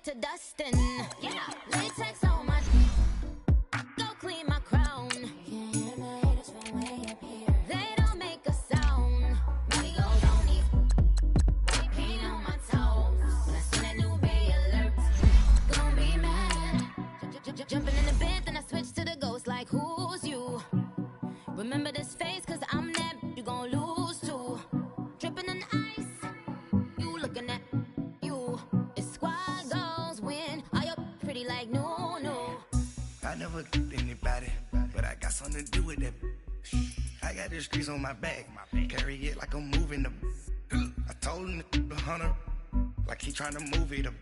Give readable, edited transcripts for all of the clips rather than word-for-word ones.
to dustin'. Yeah, latex on my. Go clean my crown. Can't hear my haters from way up here. They don't make a sound. Money goes on these. White paint on my toes. When I see that new Bay alert, gon' be mad. Jumping in the bed, then I switch to the ghost like who's you? Remember this face, cause I'm that you gon' lose to. Dripping in ice, you looking at you. It's squad goals win. Are you pretty like no, no? I never killed anybody, but I got something to do with that. I got the streets on my back, carry it like I'm moving them. I told him the hunter, like he trying to move it up.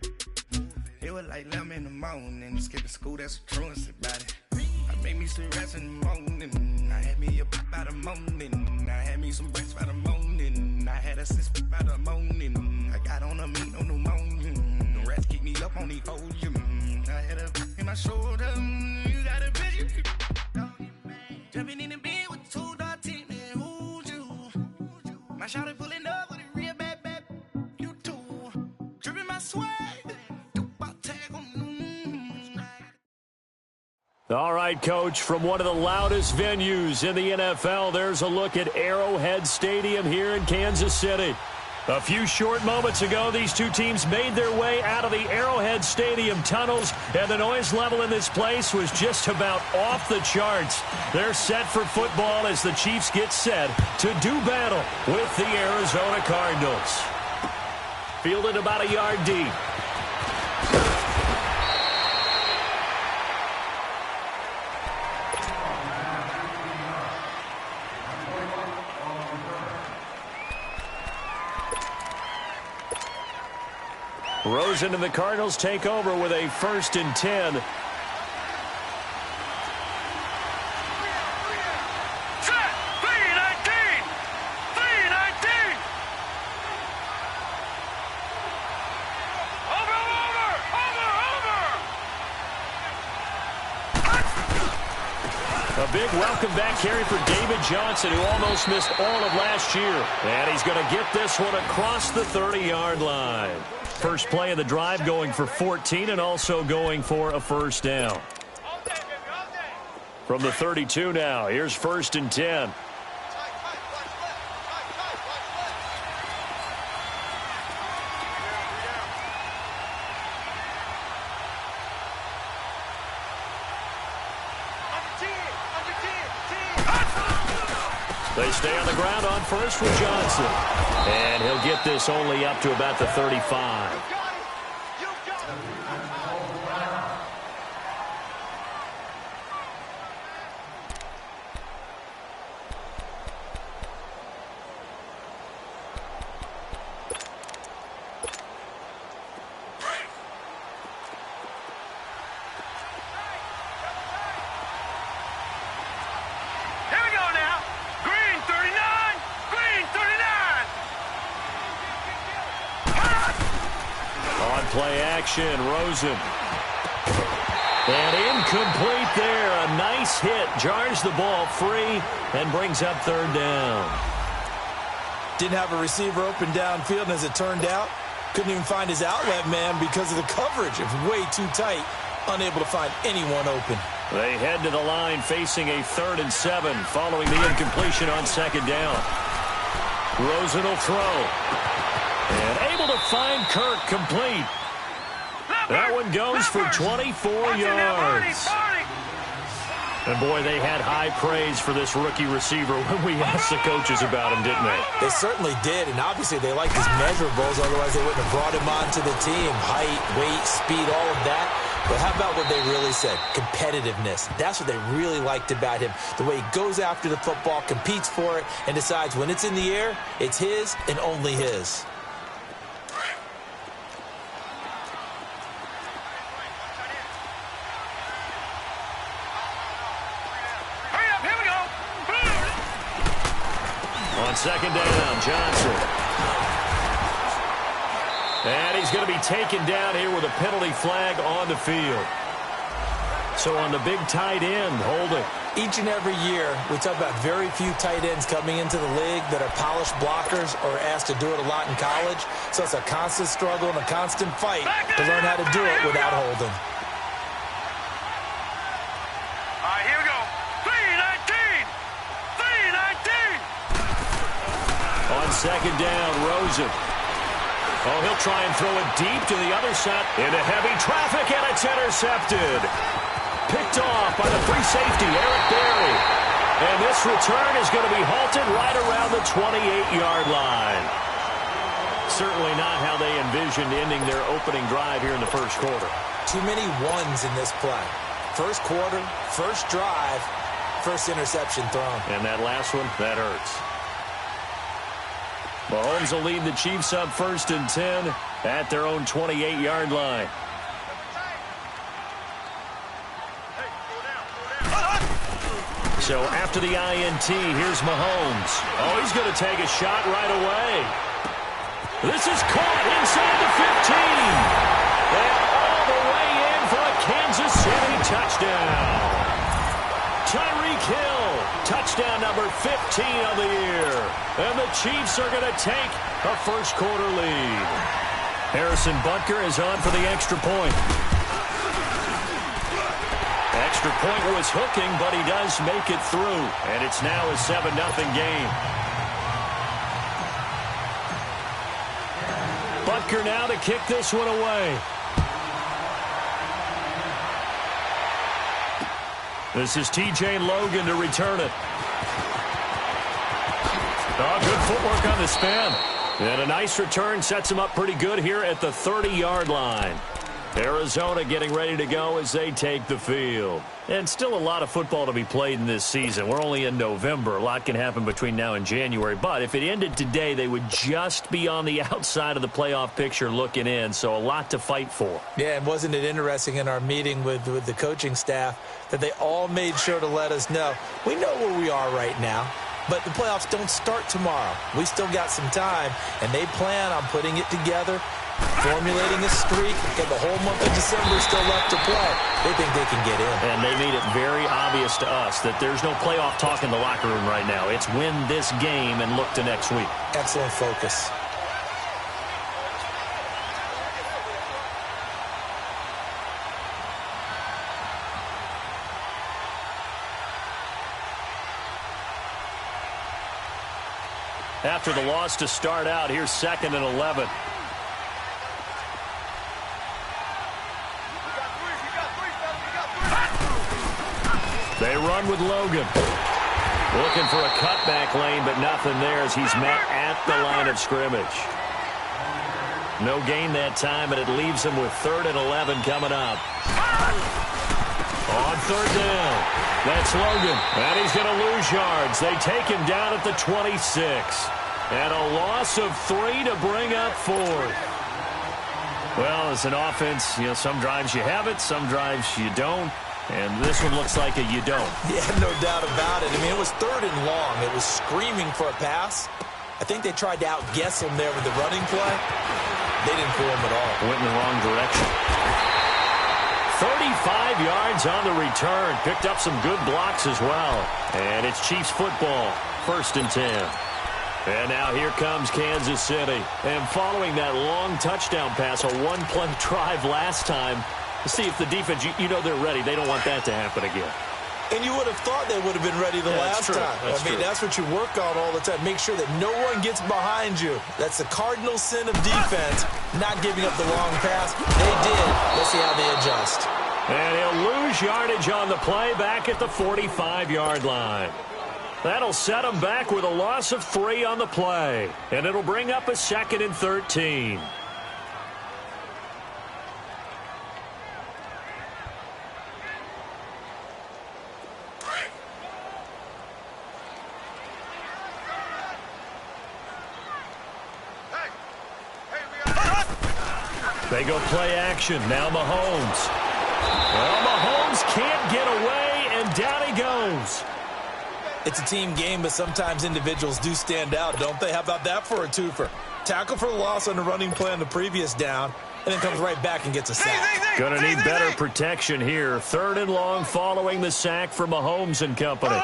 It was like 11 in the morning, skipping school, that's the truancy about it. I made me some rest in the morning, I had me a pop by the morning, I had me some breaks by the morning, I had a six by the morning, I got on a meat on the morning, the rats keep me up on the podium, I had a in my shoulder, you got a vision, jumping in the bed with 2 dark teeth, man, who's you? My shawty pulling up with a real bad, you too, dripping my swag. All right, Coach, from one of the loudest venues in the NFL, there's a look at Arrowhead Stadium here in Kansas City. A few short moments ago, these two teams made their way out of the Arrowhead Stadium tunnels, and the noise level in this place was just about off the charts. They're set for football as the Chiefs get set to do battle with the Arizona Cardinals. Fielded about a yard deep. Rosen and the Cardinals take over with a 1st and 10. A big welcome back carry for David Johnson, who almost missed all of last year. And he's going to get this one across the 30-yard line. First play of the drive going for 14 and also going for a 1st down. From the 32 now, here's 1st and 10. They stay on the ground on first with Johnson. And he'll get this only up to about the 35. Play action, Rosen. And incomplete there. A nice hit. Jars the ball free and brings up 3rd down. Didn't have a receiver open downfield, and as it turned out, couldn't even find his outlet man because of the coverage. It was way too tight. Unable to find anyone open. They head to the line facing a 3rd and 7 following the incompletion on 2nd down. Rosen will throw. And able to find Kirk complete. That one goes for 24 yards. And, boy, they had high praise for this rookie receiver when we asked the coaches about him, didn't they? They certainly did, and obviously they liked his measurables. Otherwise, they wouldn't have brought him onto the team. Height, weight, speed, all of that. But how about what they really said? Competitiveness. That's what they really liked about him. The way he goes after the football, competes for it, and decides when it's in the air, it's his and only his. On 2nd down, Johnson. And he's going to be taken down here with a penalty flag on the field. So on the big tight end, holding. Each and every year, we talk about very few tight ends coming into the league that are polished blockers or asked to do it a lot in college. So it's a constant struggle and a constant fight to learn how to do it without holding. All right, here we go. 3-19! 3-19! On second down, Rosen. Oh, he'll try and throw it deep to the other side. Into heavy traffic, and it's intercepted. Picked off by the free safety, Eric Berry. And this return is going to be halted right around the 28-yard line. Certainly not how they envisioned ending their opening drive here in the first quarter. Too many ones in this play. First quarter, first drive, first interception thrown. And that last one, that hurts. Mahomes will lead the Chiefs up 1st and 10 at their own 28-yard line. So after the INT, here's Mahomes. Oh, he's going to take a shot right away. This is caught inside the 15. And all the way in for a Kansas City touchdown. Tyreek Hill, touchdown number 15 of the year. And the Chiefs are going to take a first quarter lead. Harrison Butker is on for the extra point. Extra point was hooking, but he does make it through. And it's now a 7-0 game. Butker now to kick this one away. This is T.J. Logan to return it. Oh, good footwork on the spin. And a nice return sets him up pretty good here at the 30-yard line. Arizona getting ready to go as they take the field. And still a lot of football to be played in this season. We're only in November. A lot can happen between now and January. But if it ended today, they would just be on the outside of the playoff picture looking in. So a lot to fight for. Yeah, and wasn't it interesting in our meeting with the coaching staff that they all made sure to let us know, we know where we are right now, but the playoffs don't start tomorrow. We still got some time, and they plan on putting it together, formulating a streak, and the whole month of December still left to play. They think they can get in. And they made it very obvious to us that there's no playoff talk in the locker room right now. It's win this game and look to next week. Excellent focus. After the loss to start out, here's 2nd and 11. They run with Logan. Looking for a cutback lane, but nothing there as he's met at the line of scrimmage. No gain that time, and it leaves him with 3rd and 11 coming up. On 3rd down, that's Logan, and he's going to lose yards. They take him down at the 26, and a loss of 3 to bring up 4th. Well, as an offense, some drives you have it, some drives you don't. And this one looks like a you don't. Yeah, no doubt about it. I mean, it was 3rd and long. It was screaming for a pass. I think they tried to outguess him there with the running play. They didn't fool him at all. Went in the wrong direction. 35 yards on the return. Picked up some good blocks as well. And it's Chiefs football. 1st and 10. And now here comes Kansas City. And following that long touchdown pass, a one-play drive last time, see if the defense, they're ready. They don't want that to happen again. And you would have thought they would have been ready the last time. That's what you work on all the time. Make sure that no one gets behind you. That's the cardinal sin of defense, not giving up the long pass. They did. Let's see how they adjust. And he'll lose yardage on the play back at the 45-yard line. That'll set him back with a loss of 3 on the play. And it'll bring up a 2nd and 13. They go play action. Now Mahomes. Well, Mahomes can't get away, and down he goes. It's a team game, but sometimes individuals do stand out, don't they? How about that for a twofer? Tackle for the loss on the running play on the previous down, and then comes right back and gets a sack. Gonna need better protection here. 3rd and long following the sack from Mahomes and company.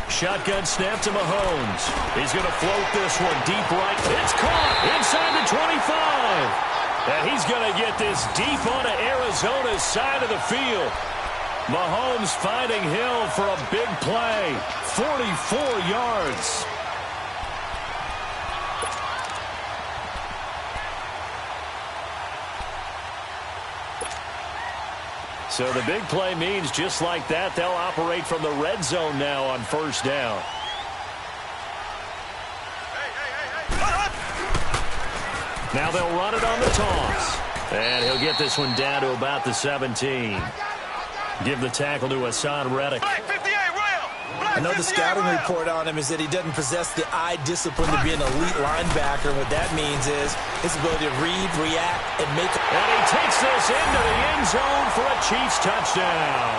Shotgun snap to Mahomes. He's going to float this one deep right. It's caught inside the 25. And he's going to get this deep onto Arizona's side of the field. Mahomes finding Hill for a big play. 44 yards. So the big play means just like that, they'll operate from the red zone now on 1st down. Now they'll run it on the toss. And he'll get this one down to about the 17. Give the tackle to Hassan Reddick. I know the scouting report on him is that he doesn't possess the eye discipline to be an elite linebacker. What that means is his ability to read, react, and make. And he takes this into the end zone for a Chiefs touchdown.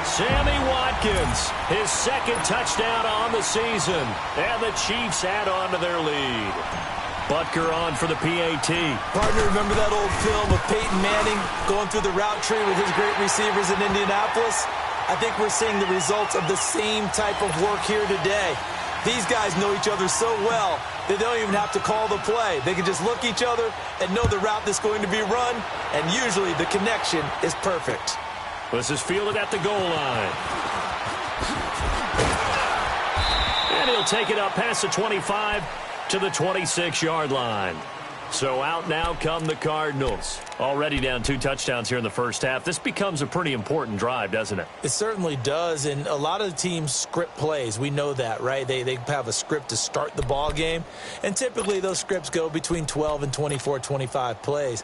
Sammy Watkins, his 2nd touchdown on the season. And the Chiefs add on to their lead. Butker on for the PAT. Partner, remember that old film of Peyton Manning going through the route tree with his great receivers in Indianapolis? I think we're seeing the results of the same type of work here today. These guys know each other so well that they don't even have to call the play. They can just look each other and know the route that's going to be run, and usually the connection is perfect. This is fielded at the goal line. And he'll take it up past the 25 to the 26-yard line. So out now come the Cardinals. Already down 2 touchdowns here in the first half. This becomes a pretty important drive, doesn't it? It certainly does, and a lot of the teams script plays. We know that, right? They have a script to start the ball game, and typically those scripts go between 12 and 24, 25 plays.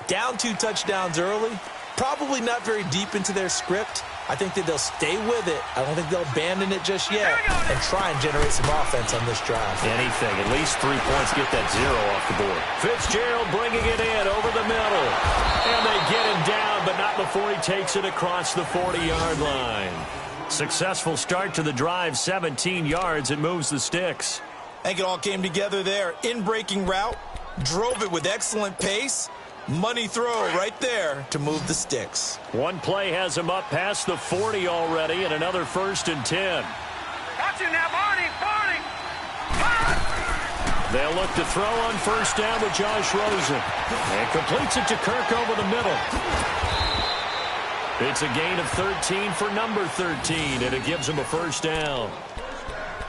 Down 2 touchdowns early, probably not very deep into their script. I think that they'll stay with it. I don't think they'll abandon it just yet and try and generate some offense on this drive. Anything. At least 3 points. Get that 0 off the board. Fitzgerald bringing it in over the middle. And they get him down, but not before he takes it across the 40-yard line. Successful start to the drive. 17 yards. It moves the sticks. I think it all came together there. In-breaking route. Drove it with excellent pace. Money throw right there to move the sticks. One play has him up past the 40 already, and another 1st and 10. Watch him now, Barney. They'll look to throw on 1st down with Josh Rosen. And completes it to Kirk over the middle. It's a gain of 13 for number 13, and it gives him a 1st down.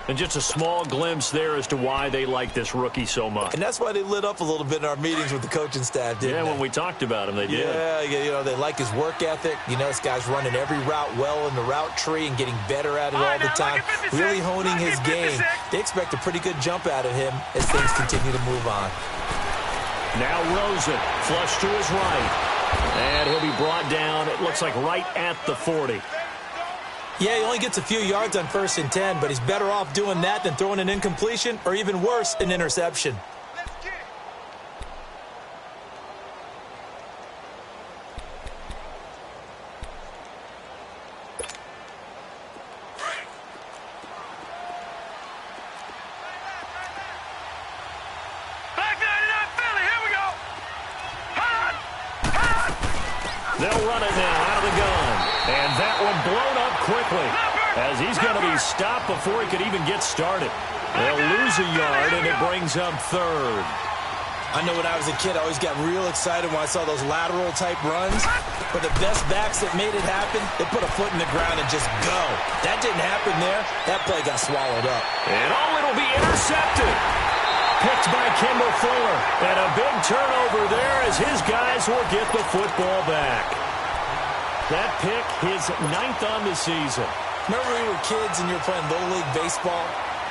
And just a small glimpse there as to why they like this rookie so much. And that's why they lit up a little bit in our meetings with the coaching staff, didn't they? When we talked about him, they did. Yeah, you know, they like his work ethic. You know, this guy's running every route well in the route tree and getting better at it all the time, really honing his game. They expect a pretty good jump out of him as things continue to move on. Now Rosen, flush to his right. And he'll be brought down, it looks like right at the 40. Yeah, he only gets a few yards on 1st and 10, but he's better off doing that than throwing an incompletion or even worse, an interception. They'll run it now out of the gun. And that one blown up quickly as he's going to be stopped before he could even get started. They'll lose a yard, and it brings up 3rd. I know when I was a kid, I always got real excited when I saw those lateral-type runs. But the best backs that made it happen, they put a foot in the ground and just go. That didn't happen there. That play got swallowed up. And it'll be intercepted. Picked by Kimball Fuller. And a big turnover there as his guys will get the football back. That pick, his 9th on the season. Remember we were kids and you were playing Little League Baseball,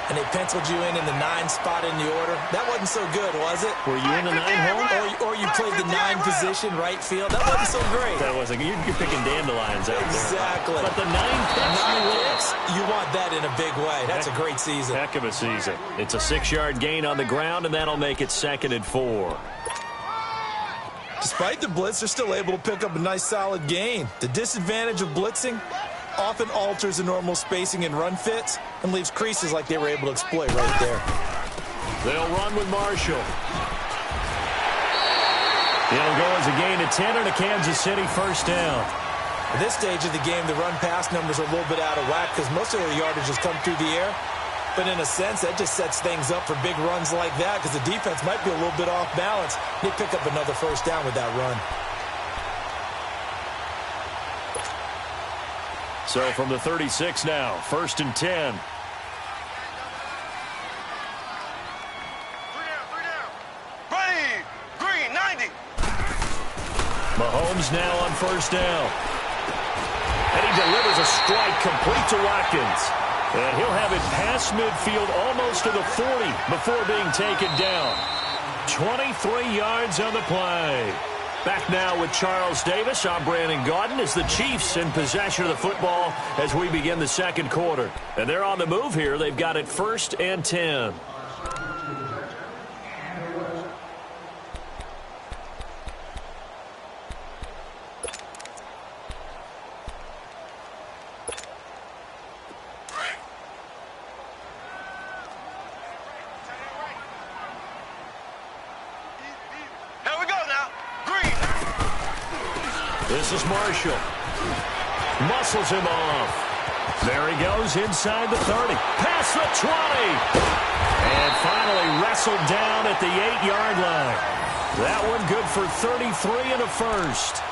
and they penciled you in the 9 spot in the order? That wasn't so good, was it? Were you in the 9 hole? Or you played the 9 position, right field? That wasn't so great. That wasn't. You're picking dandelions out there. Exactly. But the 9 picks, you want that in a big way. That's a great season. Heck of a season. It's a 6-yard gain on the ground, and that'll make it 2nd and 4. Despite the blitz, they're still able to pick up a nice solid gain. The disadvantage of blitzing often alters the normal spacing and run fits and leaves creases like they were able to exploit right there. They'll run with Marshall. It'll go as a gain of 10 and a Kansas City first down. At this stage of the game, the run-pass numbers are a little bit out of whack because most of their yardage has come through the air. But in a sense, that just sets things up for big runs like that because the defense might be a little bit off balance. They pick up another first down with that run. So from the 36 now, 1st and 10. Green, 90. Mahomes now on first down. And he delivers a strike complete to Watkins. And he'll have it past midfield almost to the 40 before being taken down. 23 yards on the play. Back now with Charles Davis. I'm Brandon Gaudin as the Chiefs in possession of the football as we begin the second quarter. And they're on the move here. They've got it 1st and 10. This is Marshall. Muscles him off. There he goes inside the 30. Past the 20. And finally wrestled down at the 8-yard line. That one good for 33 and a first.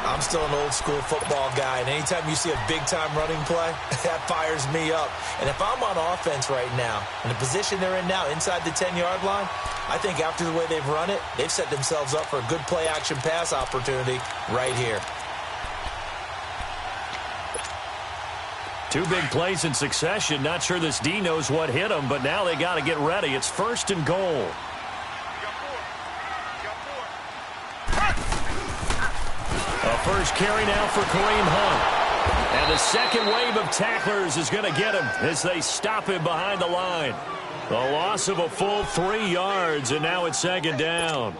I'm still an old-school football guy, and anytime you see a big-time running play, that fires me up. And if I'm on offense right now, in the position they're in now, inside the 10-yard line, I think after the way they've run it, they've set themselves up for a good play-action pass opportunity right here. 2 big plays in succession. Not sure this D knows what hit him, but now they got to get ready. It's 1st and goal. A first carry now for Kareem Hunt. And the second wave of tacklers is going to get him as they stop him behind the line. The loss of a full 3 yards, and now it's 2nd down.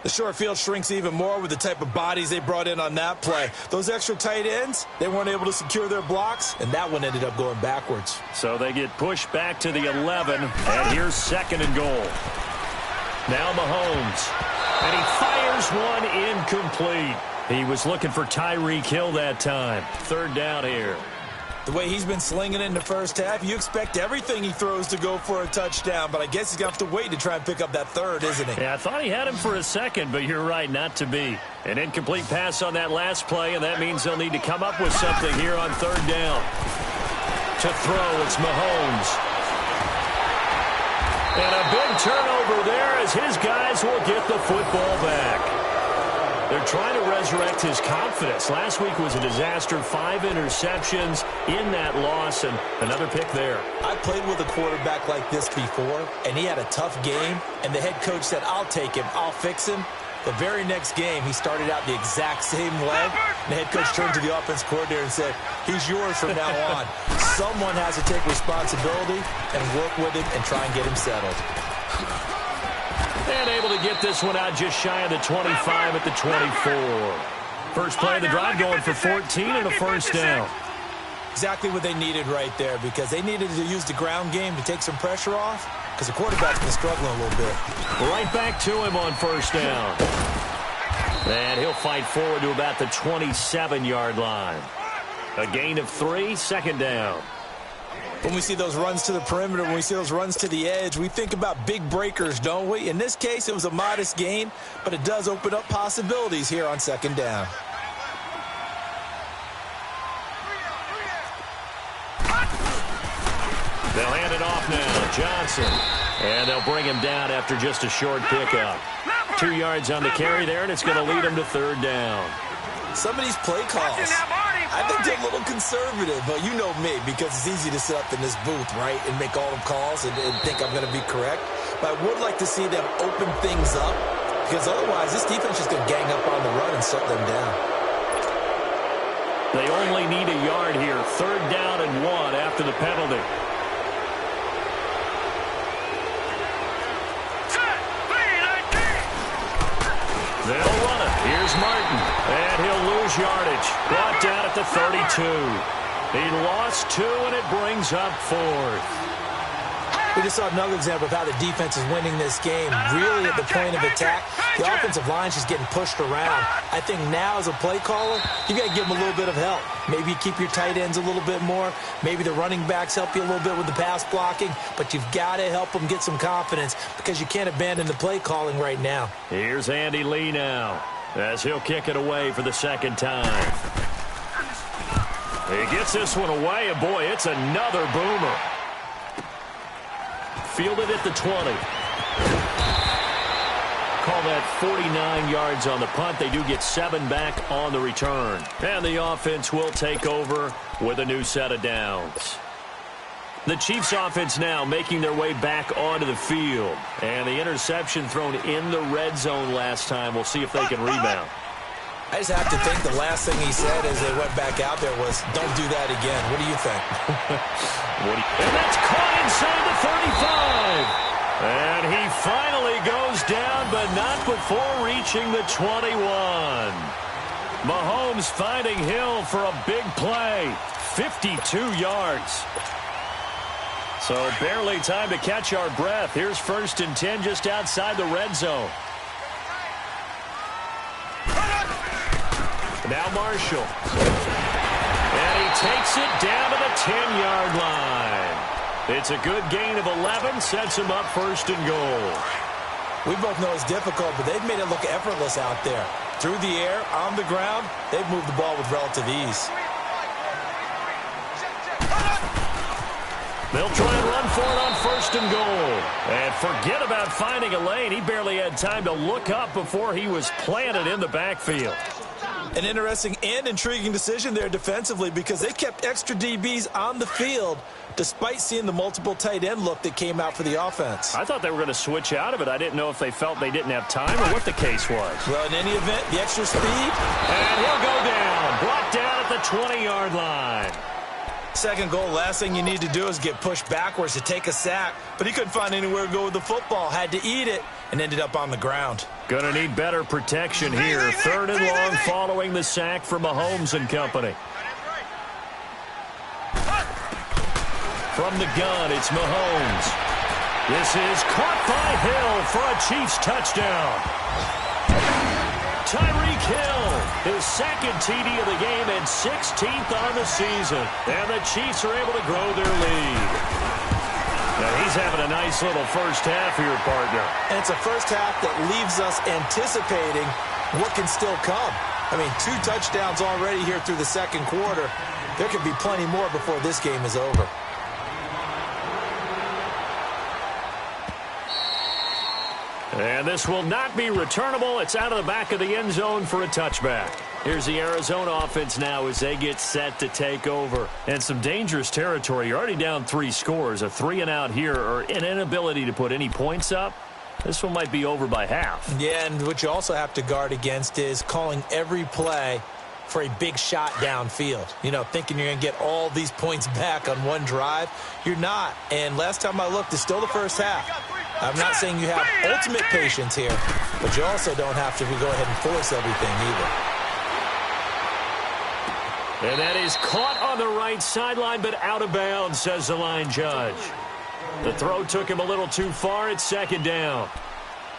The short field shrinks even more with the type of bodies they brought in on that play. Those extra tight ends, they weren't able to secure their blocks, and that one ended up going backwards. So they get pushed back to the 11, and here's 2nd and goal. Now Mahomes, and he fires one incomplete. He was looking for Tyreek Hill that time. 3rd down here. The way he's been slinging it in the first half, you expect everything he throws to go for a touchdown, but I guess he's going to have to wait to try and pick up that 3rd, isn't he? Yeah, I thought he had him for a second, but you're right, not to be. An incomplete pass on that last play, and that means they'll need to come up with something here on 3rd down. To throw, it's Mahomes. And a big turnover there as his guys will get the football back. They're trying to resurrect his confidence. Last week was a disaster. 5 interceptions in that loss, and another pick there. I played with a quarterback like this before, and he had a tough game, and the head coach said, I'll take him, I'll fix him. The very next game, he started out the exact same way. And the head coach turned to the offense coordinator and said, he's yours from now on. Someone has to take responsibility and work with him and try and get him settled. And able to get this one out just shy of the 25 at the 24. First play of the drive going for 14 and a first down. Exactly what they needed right there because they needed to use the ground game to take some pressure off because the quarterback's been struggling a little bit. Right back to him on first down. And he'll fight forward to about the 27-yard line. A gain of 3, 2nd down. When we see those runs to the perimeter, when we see those runs to the edge, we think about big breakers, don't we? In this case, it was a modest gain, but it does open up possibilities here on 2nd down. They'll hand it off now. Johnson. And they'll bring him down after just a short pickup. 2 yards on the carry there, and it's going to lead him to 3rd down. Some of these play calls, I think they're a little conservative, but you know me, because it's easy to sit up in this booth, right, and make all the calls and think I'm going to be correct. But I would like to see them open things up, because otherwise this defense is going to gang up on the run and shut them down. They only need a yard here. 3rd down and 1 after the penalty. They'll run it. Here's Martin. And he'll lose yardage. Brought down at the 32. He lost 2, and it brings up 4th. We just saw another example of how the defense is winning this game. Really at the point of attack, the offensive line's just getting pushed around. I think now as a play caller, you got to give them a little bit of help. Maybe you keep your tight ends a little bit more. Maybe the running backs help you a little bit with the pass blocking. But you've got to help them get some confidence because you can't abandon the play calling right now. Here's Andy Lee now as he'll kick it away for the second time. He gets this one away, and boy, it's another boomer. Fielded at the 20. Call that 49 yards on the punt. They do get 7 back on the return. And the offense will take over with a new set of downs. The Chiefs offense now making their way back onto the field. And the interception thrown in the red zone last time. We'll see if they can rebound. I just have to think the last thing he said as they went back out there was, don't do that again. What do you think? And that's caught inside the 35. And he finally goes down, but not before reaching the 21. Mahomes finding Hill for a big play. 52 yards. So barely time to catch our breath. Here's 1st and 10 just outside the red zone. Now Marshall. And he takes it down to the 10-yard line. It's a good gain of 11, sets him up 1st and goal. We both know it's difficult, but they've made it look effortless out there. Through the air, on the ground, they've moved the ball with relative ease. They'll try and run for it on 1st and goal. And forget about finding a lane. He barely had time to look up before he was planted in the backfield. An interesting and intriguing decision there defensively because they kept extra DBs on the field despite seeing the multiple tight end look that came out for the offense. I thought they were going to switch out of it. I didn't know if they felt they didn't have time or what the case was. Well, in any event, the extra speed. And he'll go down. Brought down at the 20-yard line. 2nd goal, last thing you need to do is get pushed backwards to take a sack. But he couldn't find anywhere to go with the football. Had to eat it and ended up on the ground. Gonna need better protection here. 3rd and long following the sack from Mahomes and company. From the gun, it's Mahomes. This is caught by Hill for a Chiefs touchdown. Tyreek Hill, his 2nd TD of the game and 16th on the season. And the Chiefs are able to grow their lead. Now he's having a nice little first half here, partner. And it's a first half that leaves us anticipating what can still come. I mean, 2 touchdowns already here through the 2nd quarter. There could be plenty more before this game is over. And this will not be returnable. It's out of the back of the end zone for a touchback. Here's the Arizona offense now as they get set to take over. And some dangerous territory. You're already down 3 scores. A 3-and-out here or an inability to put any points up. This one might be over by half. Yeah, and what you also have to guard against is calling every play for a big shot downfield. You know, thinking you're going to get all these points back on one drive. You're not. And last time I looked, it's still the first half. I'm not saying you have ultimate patience here, but you also don't have to go ahead and force everything either. And that is caught on the right sideline, but out of bounds, says the line judge. The throw took him a little too far. It's 2nd down.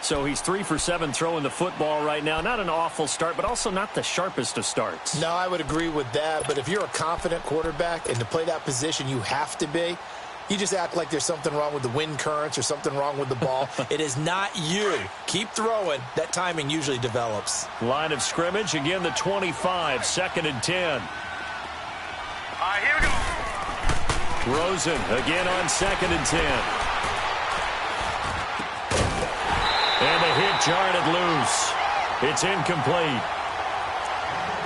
So he's 3 for 7 throwing the football right now. Not an awful start, but also not the sharpest of starts. No, I would agree with that. But if you're a confident quarterback and to play that position, you have to be. You just act like there's something wrong with the wind currents or something wrong with the ball. It is not you. Keep throwing. That timing usually develops. Line of scrimmage, again the 25, 2nd and 10. All right, here we go. Rosen again on 2nd and 10. And the hit jarred it loose. It's incomplete.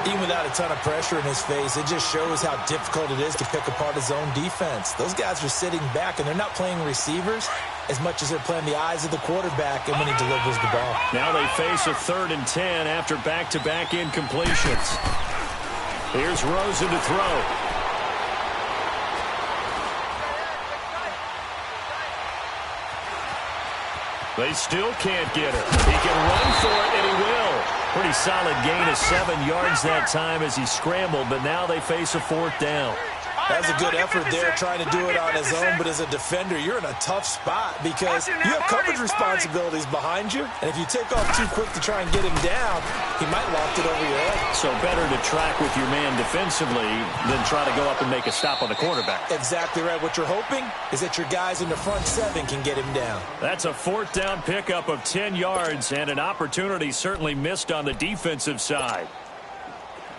Even without a ton of pressure in his face, it just shows how difficult it is to pick apart his own defense. Those guys are sitting back, and they're not playing receivers as much as they're playing the eyes of the quarterback and when he delivers the ball. Now they face a 3rd and 10 after back-to-back incompletions. Here's Rosen to throw. They still can't get it. He can run for it, and he will. Pretty solid gain of 7 yards that time as he scrambled, but now they face a 4th down. That's a good effort there, trying to do it on his own, but as a defender, you're in a tough spot because you have coverage responsibilities behind you, and if you take off too quick to try and get him down, he might loft it over your head. So better to track with your man defensively than try to go up and make a stop on the quarterback. Exactly right. What you're hoping is that your guys in the front seven can get him down. That's a fourth down pickup of 10 yards and an opportunity certainly missed on the defensive side.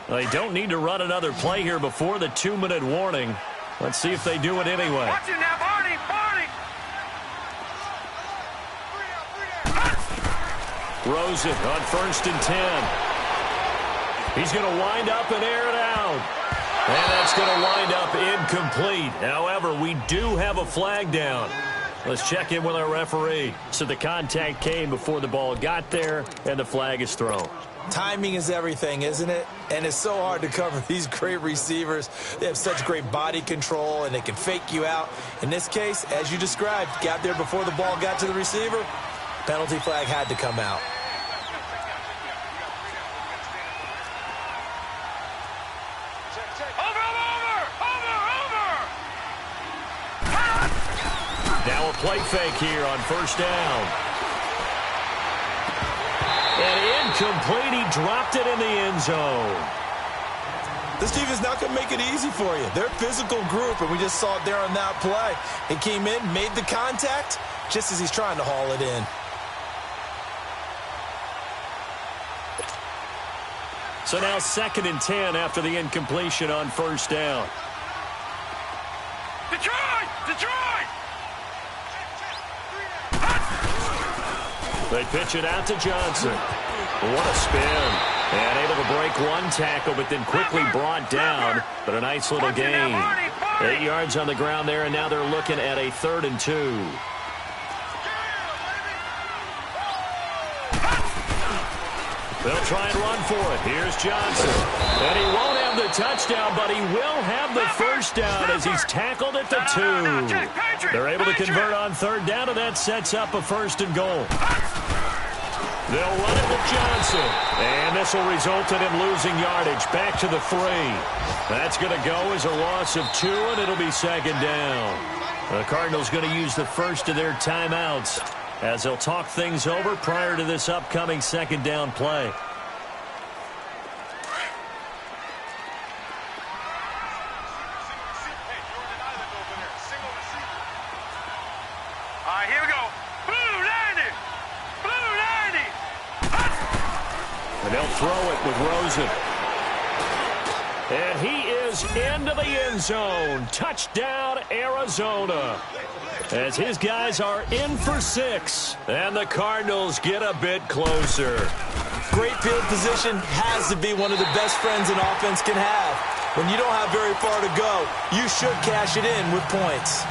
They don't need to run another play here before the 2-minute warning. Let's see if they do it anyway. Watch it now, Barney, Barney. Rosen on 1st and 10. He's going to wind up and air it out. And that's going to wind up incomplete. However, we do have a flag down. Let's check in with our referee. So the contact came before the ball got there, and the flag is thrown. Timing is everything, isn't it? And it's so hard to cover these great receivers. They have such great body control, and they can fake you out. In this case, as you described, got there before the ball got to the receiver. Penalty flag had to come out. Now a play fake here on 1st down. And incomplete. He dropped it in the end zone. This defense is not going to make it easy for you. They're a physical group, and we just saw it there on that play. He came in, made the contact, just as he's trying to haul it in. So now 2nd and 10 after the incompletion on 1st down. Detroit! Detroit! They pitch it out to Johnson. What a spin. And able to break one tackle, but then quickly brought down. But a nice little gain. 8 yards on the ground there, and now they're looking at a 3rd and 2. They'll try and run for it. Here's Johnson. And he won't have the touchdown, but he will have the first down as he's tackled at the 2. They're able to convert on 3rd down, and that sets up a 1st and goal. They'll run it with Johnson. And this will result in him losing yardage back to the 3. That's going to go as a loss of 2, and it'll be 2nd down. The Cardinals going to use the first of their timeouts as they'll talk things over prior to this upcoming 2nd down play. All right, here we go. Blue 90! Blue 90! And they'll throw it with Rosen. And he is into the end zone. Touchdown, Arizona. As his guys are in for 6. And the Cardinals get a bit closer. Great field position has to be one of the best friends an offense can have. When you don't have very far to go, you should cash it in with points.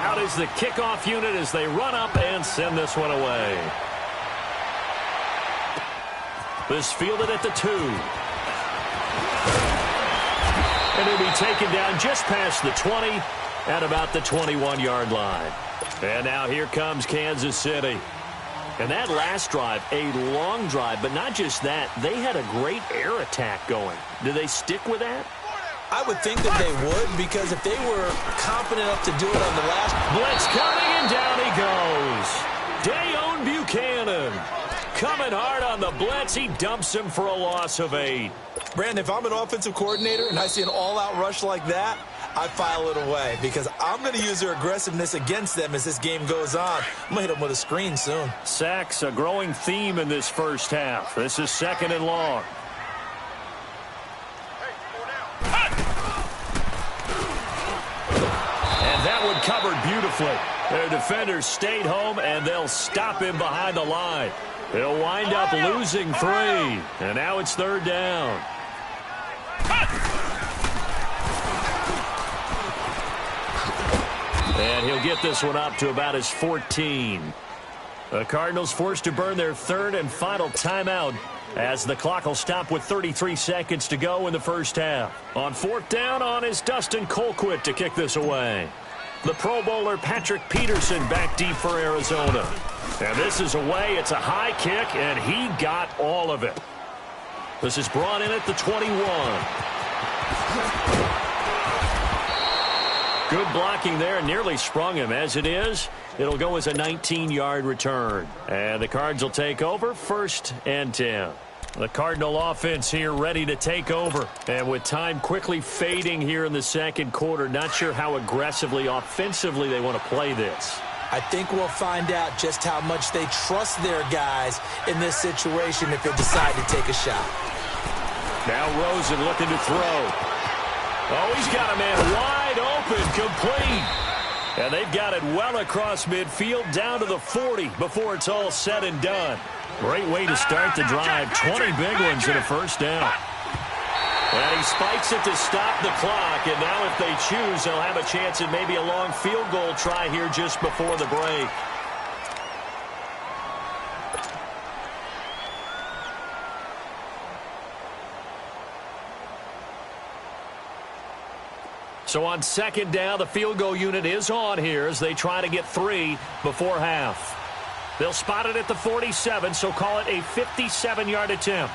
Out is the kickoff unit as they run up and send this one away. This fielded at the 2. And he'll be taken down just past the 20 at about the 21-yard line. And now here comes Kansas City. And that last drive, a long drive, but not just that, they had a great air attack going. Do they stick with that? I would think that they would, because if they were confident enough to do it on the last... Blitz coming, and down he goes. Dayon Buchanan coming hard on the blitz. He dumps him for a loss of 8. Brandon, if I'm an offensive coordinator and I see an all-out rush like that, I file it away because I'm going to use their aggressiveness against them as this game goes on. I'm going to hit them with a screen soon. Sacks, a growing theme in this first half. This is 2nd and long. And that one covered beautifully. Their defenders stayed home, and they'll stop him behind the line. He'll wind up losing 3. And now it's 3rd down. And he'll get this one up to about his 14. The Cardinals forced to burn their 3rd and final timeout as the clock will stop with 33 seconds to go in the first half. On 4th down on is Dustin Colquitt to kick this away. The Pro Bowler Patrick Peterson back deep for Arizona. And this is away. It's a high kick, and he got all of it. This is brought in at the 21. Good blocking there, nearly sprung him. As it is, it'll go as a 19-yard return. And the Cards will take over, 1st and 10. The Cardinal offense here ready to take over. And with time quickly fading here in the second quarter, not sure how aggressively, offensively they want to play this. I think we'll find out just how much they trust their guys in this situation if they decide to take a shot. Now Rosen looking to throw. Oh, he's got a man wide open, complete. And they've got it well across midfield, down to the 40 before it's all said and done. Great way to start the drive. 20 big ones and a first down. And he spikes it to stop the clock. And now if they choose, they'll have a chance at maybe a long field goal try here just before the break. So on 2nd down, the field goal unit is on here as they try to get 3 before half. They'll spot it at the 47, so call it a 57-yard attempt.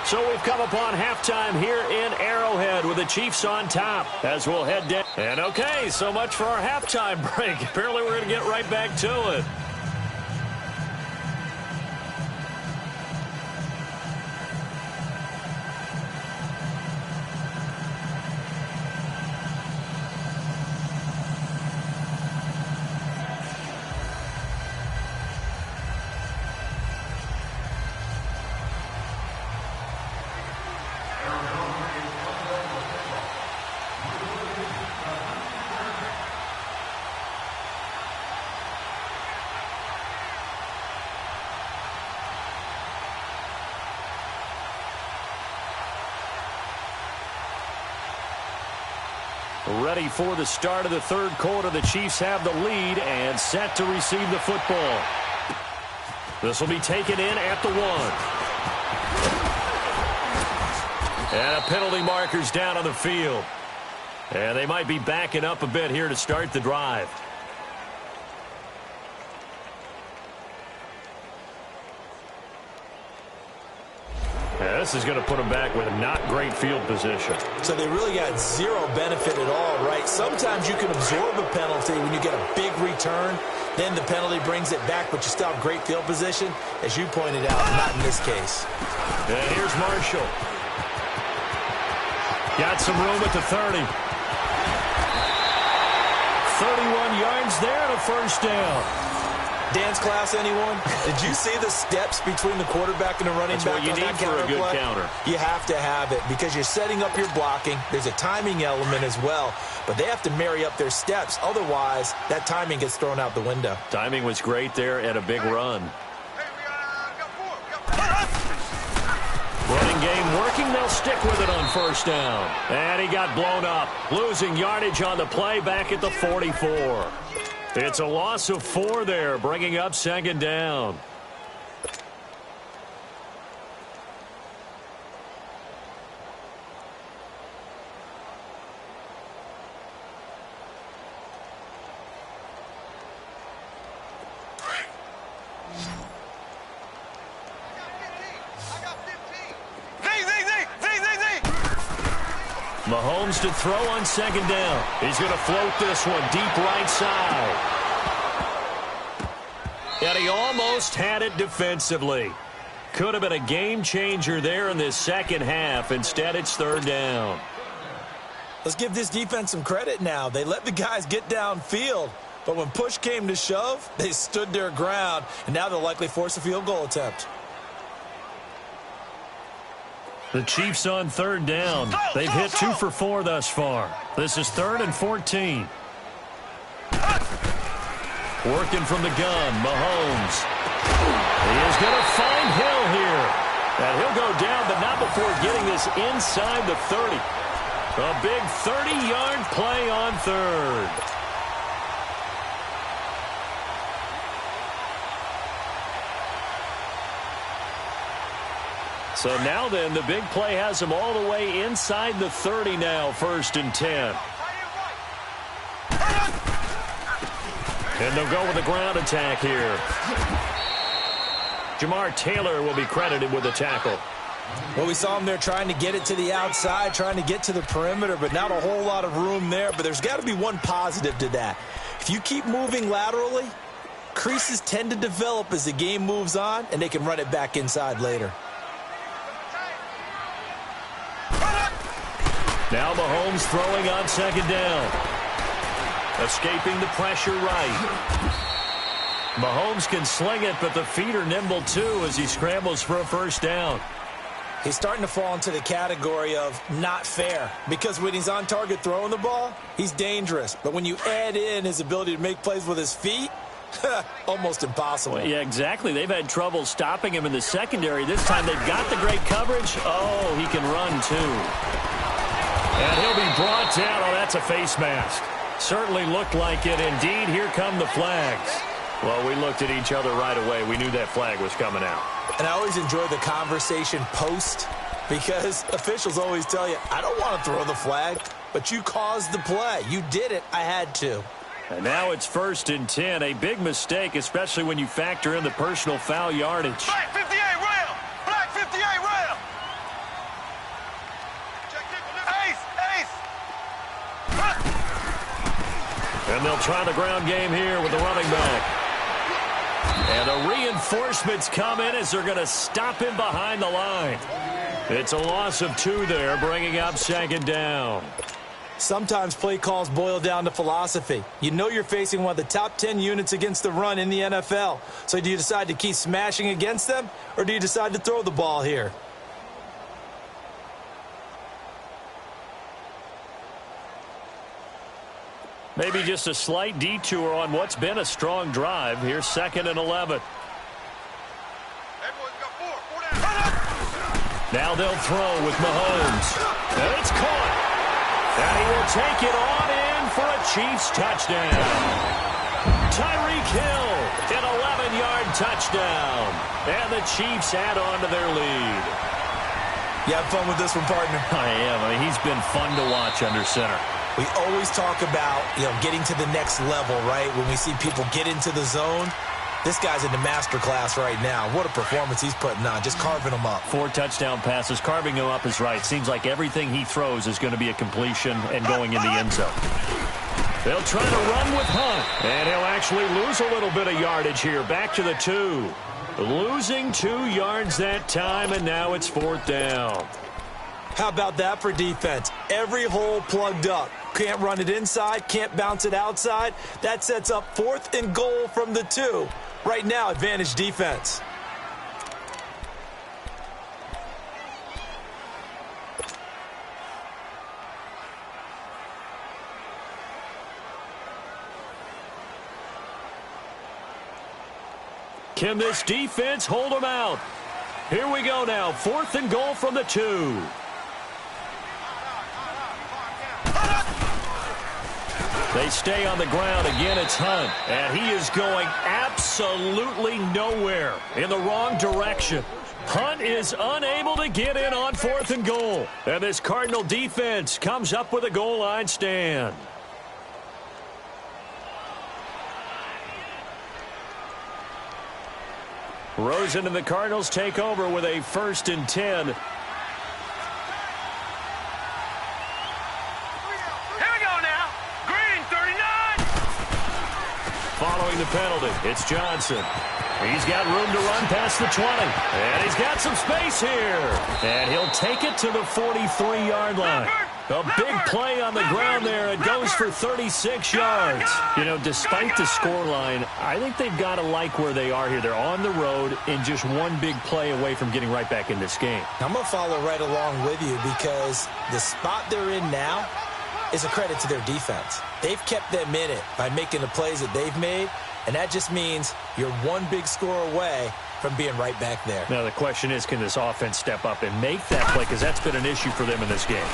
So we've come upon halftime here in Arrowhead with the Chiefs on top as we'll head down. And okay, so much for our halftime break. Apparently we're going to get right back to it. Ready for the start of the 3rd quarter. The Chiefs have the lead and set to receive the football. This will be taken in at the 1. And a penalty marker's down on the field. And they might be backing up a bit here to start the drive. Yeah, this is going to put them back with a not great field position. So they really got zero benefit at all, right? Sometimes you can absorb a penalty when you get a big return. Then the penalty brings it back, but you still have great field position. As you pointed out, not in this case. And here's Marshall. Got some room at the 30. 31 yards there and a first down. Dance class, anyone? Did you see the steps between the quarterback and the running back? That's what you need for a good counter. You have to have it because you're setting up your blocking. There's a timing element as well, but they have to marry up their steps. Otherwise, that timing gets thrown out the window. Timing was great there and a big run. Running game working. They'll stick with it on first down. And he got blown up. Losing yardage on the play back at the 44. It's a loss of 4 there, bringing up 2nd down. Mahomes to throw on 2nd down. He's going to float this one deep right side. And he almost had it defensively. Could have been a game changer there in this second half. Instead, it's 3rd down. Let's give this defense some credit now. They let the guys get downfield. But when push came to shove, they stood their ground. And now they'll likely force a field goal attempt. The Chiefs on 3rd down. They've hit 2 for 4 thus far. This is 3rd and 14. Working from the gun, Mahomes. He is going to find Hill here. And he'll go down, but not before getting this inside the 30. A big 30-yard play on 3rd. So now then, the big play has them all the way inside the 30 now, 1st and 10. And they'll go with a ground attack here. Jamar Taylor will be credited with the tackle. Well, we saw him there trying to get it to the outside, trying to get to the perimeter, but not a whole lot of room there. But there's got to be one positive to that. If you keep moving laterally, creases tend to develop as the game moves on, and they can run it back inside later. Now Mahomes throwing on 2nd down. Escaping the pressure right. Mahomes can sling it, but the feet are nimble too as he scrambles for a 1st down. He's starting to fall into the category of not fair, because when he's on target throwing the ball, he's dangerous. But when you add in his ability to make plays with his feet, almost impossible. Well, yeah, exactly. They've had trouble stopping him in the secondary. This time they've got the great coverage. Oh, he can run too. And he'll be brought down. Oh, that's a face mask. Certainly looked like it. Indeed, here come the flags. Well, we looked at each other right away. We knew that flag was coming out. And I always enjoy the conversation post, because officials always tell you, I don't want to throw the flag, but you caused the play. You did it. I had to. And now it's 1st and 10. A big mistake, especially when you factor in the personal foul yardage. Black 58 rail! Black 58 rail! Ace! And they'll try the ground game here with the running back. And the reinforcements come in as they're going to stop him behind the line. It's a loss of 2 there, bringing up 2nd down. Sometimes play calls boil down to philosophy. You know you're facing one of the top 10 units against the run in the NFL. So do you decide to keep smashing against them, or do you decide to throw the ball here? Maybe just a slight detour on what's been a strong drive. Here's 2nd and 11. Now they'll throw with Mahomes. And it's caught. And he will take it on in for a Chiefs touchdown. Tyreek Hill, an 11-yard touchdown. And the Chiefs add on to their lead. You have fun with this one, partner? I am. I mean, he's been fun to watch under center. We always talk about, getting to the next level, right? When we see people get into the zone, this guy's in the master class right now. What a performance he's putting on, just carving them up. 4 touchdown passes. Carving him up is right. Seems like everything he throws is going to be a completion and going in the end zone. They'll try to run with Hunt, and he'll actually lose a little bit of yardage here. Back to the 2. Losing 2 yards that time, and now it's 4th down. How about that for defense? Every hole plugged up. Can't run it inside, can't bounce it outside. That sets up 4th and goal from the 2. Right now, advantage defense. Can this defense hold them out? Here we go now. 4th and goal from the 2. They stay on the ground. Again, it's Hunt. And he is going absolutely nowhere, in the wrong direction. Hunt is unable to get in on 4th and goal. And this Cardinal defense comes up with a goal line stand. Rosen and the Cardinals take over with a 1st and 10. Following the penalty, it's Johnson. He's got room to run past the 20. And he's got some space here. And he'll take it to the 43-yard line. A big play on the ground there. It goes for 36 yards. Despite the scoreline, I think they've got to like where they are here. They're on the road and just one big play away from getting right back in this game. I'm going to follow right along with you, because the spot they're in now is a credit to their defense. They've kept them in it by making the plays that they've made, and that just means you're one big score away from being right back there. Now the question is, can this offense step up and make that play, because that's been an issue for them in this game.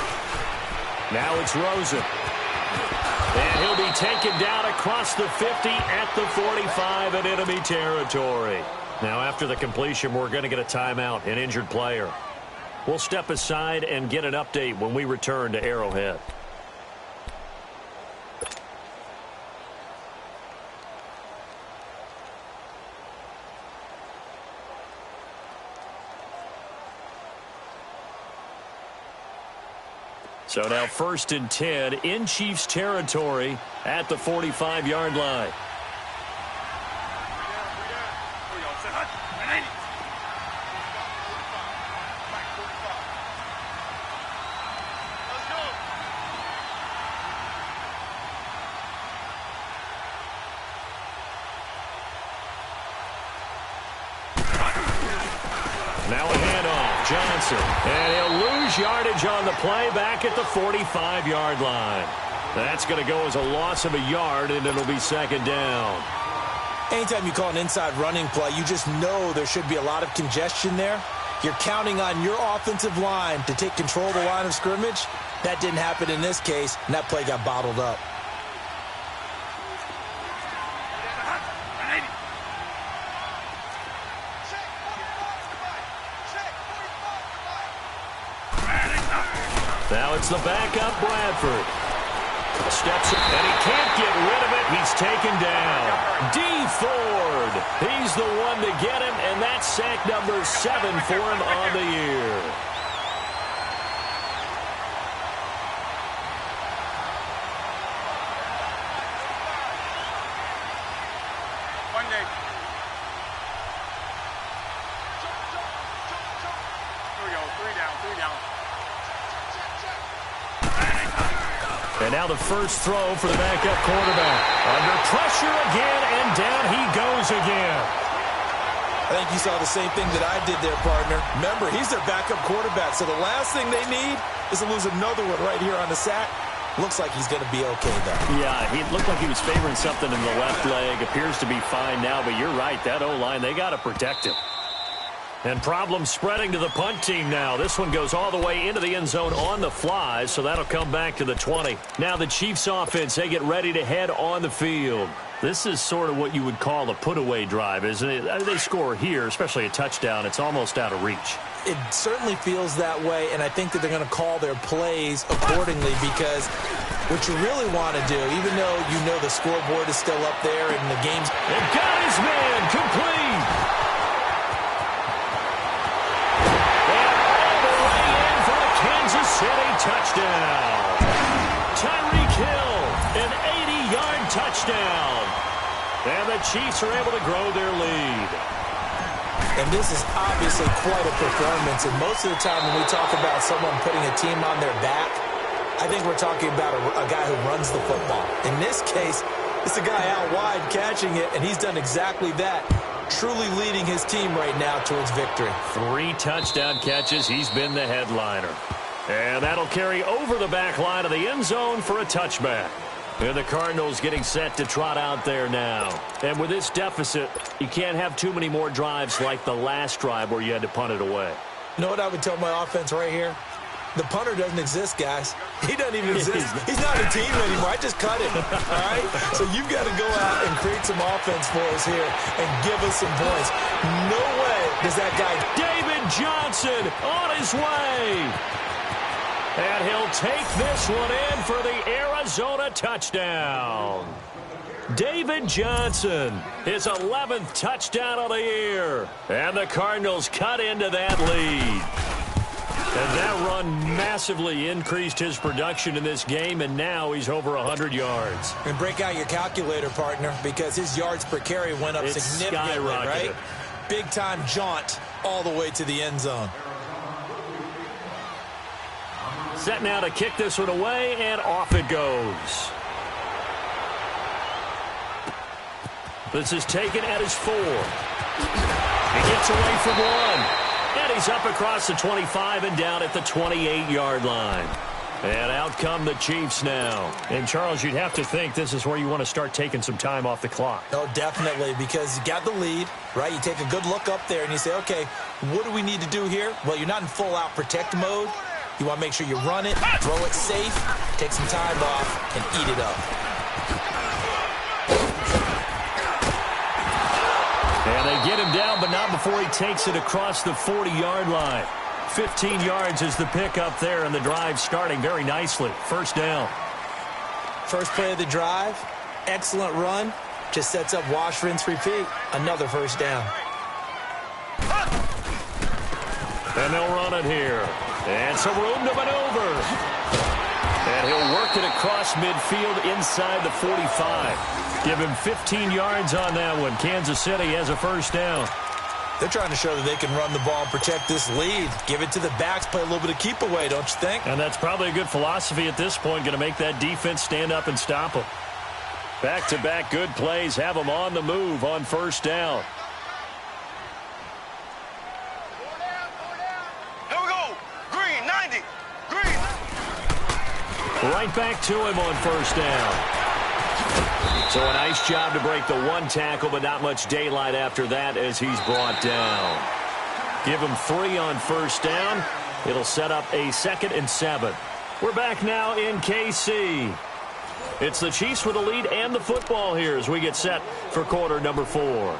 Now it's Rosen. And he'll be taken down across the 50 at the 45 in enemy territory. Now after the completion, we're going to get a timeout, an injured player. We'll step aside and get an update when we return to Arrowhead. So now 1st and 10 in Chiefs territory at the 45-yard line. Now a handoff, Johnson. And he'll lose yardage on the play back at the 45-yard line. That's going to go as a loss of a yard, and it'll be 2nd down. Anytime you call an inside running play, you just know there should be a lot of congestion there. You're counting on your offensive line to take control of the line of scrimmage. That didn't happen in this case, and that play got bottled up. Now it's the backup, Bradford. Steps up, and he can't get rid of it. He's taken down. D. Ford. He's the one to get him, and that's sack number 7 for him on the year. And now the first throw for the backup quarterback. Under pressure again, and down he goes again. I think you saw the same thing that I did there, partner. Remember, he's their backup quarterback, so the last thing they need is to lose another one right here on the sack. Looks like he's going to be okay, though. Yeah, he looked like he was favoring something in the left leg. Appears to be fine now, but you're right. That O-line, they got to protect him. And problems spreading to the punt team now. This one goes all the way into the end zone on the fly, so that'll come back to the 20. Now the Chiefs offense, they get ready to head on the field. This is sort of what you would call a put-away drive, isn't it? They score here, especially a touchdown. It's almost out of reach. It certainly feels that way, and I think that they're going to call their plays accordingly because what you really want to do, even though you know the scoreboard is still up there and the game's... And got his man complete! Kansas City touchdown. Tyreek Hill, an 80-yard touchdown. And the Chiefs are able to grow their lead. And this is obviously quite a performance. And most of the time when we talk about someone putting a team on their back, I think we're talking about a guy who runs the football. In this case, it's a guy out wide catching it, and he's done exactly that. Truly leading his team right now towards victory. 3 touchdown catches. He's been the headliner. And that'll carry over the back line of the end zone for a touchback. And the Cardinals getting set to trot out there now. And with this deficit, you can't have too many more drives like the last drive where you had to punt it away. You know what I would tell my offense right here? The punter doesn't exist, guys. He doesn't even exist. He's not a team anymore. I just cut him, all right? So you've got to go out and create some offense for us here and give us some points. No way does that guy... David Johnson on his way. And he'll take this one in for the Arizona touchdown. David Johnson, his 11th touchdown of the year. And the Cardinals cut into that lead. And that run massively increased his production in this game, and now he's over 100 yards. And break out your calculator, partner, because his yards per carry went up significantly, right? Big-time jaunt all the way to the end zone. Set now to kick this one away, and off it goes. This is taken at his 4. He gets away from 1. And he's up across the 25 and down at the 28-yard line. And out come the Chiefs now. And, Charles, you'd have to think this is where you want to start taking some time off the clock. Oh, definitely, because you got the lead, right? You take a good look up there and you say, okay, what do we need to do here? Well, you're not in full-out protect mode. You want to make sure you run it, throw it safe, take some time off, and eat it up. And they get him down, but not before he takes it across the 40-yard line. 15 yards is the pickup there, and the drive starting very nicely. First down. First play of the drive, excellent run. Just sets up wash, rinse, repeat. Another first down. And they'll run it here. And some room to maneuver. And he'll work it across midfield inside the 45. Give him 15 yards on that one. Kansas City has a first down. They're trying to show that they can run the ball and protect this lead. Give it to the backs, play a little bit of keep away, don't you think? And that's probably a good philosophy at this point. Going to make that defense stand up and stop them. Back-to-back good plays have them on the move on first down. Here we go. Green, 90. Green. Right back to him on first down. So a nice job to break the one tackle, but not much daylight after that as he's brought down. Give him 3 on first down. It'll set up a 2nd and 7. We're back now in KC. It's the Chiefs with the lead and the football here as we get set for quarter number 4.